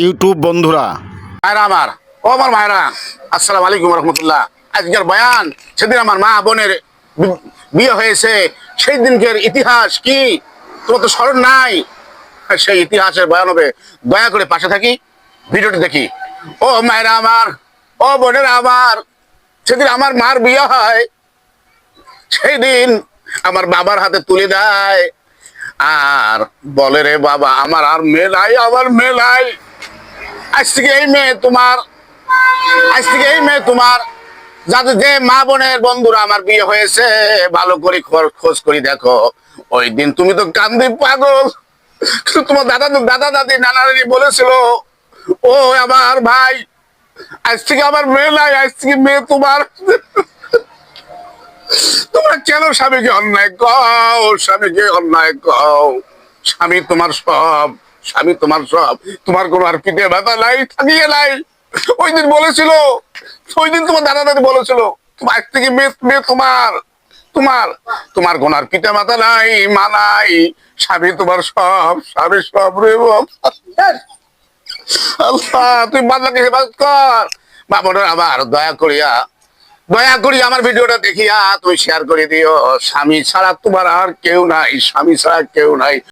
YouTube বন্ধুরা, মায়েরা আমার, ও আমার মায়েরা, আসসালামু আলাইকুম রহমতুল্লাহ। আজকের বয়ান, সেদিন আমার মা বোনের বিয়ে হয়েছে, সেই দিনকের ইতিহাস কি তোমার তো স্মরণ নাই? সেই ইতিহাসের বয়ান হবে। দয়া করে পাশে থাকি, ভিডিওটি দেখি। ও মায়েরা আমার, ও বোনেরা আমার, সেদিন আমার মার বিয়ে হয়, সেই দিন আমার বাবার হাতে তুলে দেয় আর বলে, রে বাবা, আমার আর মেয়ে নাই, আমার মেয়ে নাই। আজ থেকে এই মেয়ে তোমার, আজ থেকে এই মেয়ে তোমার। যাদের যে মা বোনের বন্ধুরা আমার বিয়ে হয়েছে, ভালো করে খোঁজ করে দেখো। ওই দিন তুমি তো কান্দি পাগল। কিন্তু তোমার দাদা দাদি নানা নানি বলেছিল, ও আমার ভাই, আজ থেকে আমার মেয়ে নাই, আজ থেকে মেয়ে তোমার। তোমরা কেন স্বামীকে অন্যায় কও? স্বামীকে অন্যায় কও? স্বামী তোমার সব, স্বামী তোমার সব। তোমার কোনো আর পিঠে ব্যথা নাই, থাকিয়ে নাই। ওই দিন বলেছিল, ওই দিন তোমার দাদা দাদি বলেছিল, তোমার থেকে মেয়ে মেয়ে তোমার, তোমার তোমার কোনো আর পিঠে মাথা নাই, মা নাই। স্বামী তোমার সব, স্বামী সব রে বাবা। আল্লাহ, তুই বাংলাকে হেফাজত কর। বাবা আবার দয়া করি আমার ভিডিওটা দেখিয়া তুমি শেয়ার করে দিও। স্বামী ছাড়া তোমার আর কেউ নাই, স্বামী ছাড়া কেউ নাই।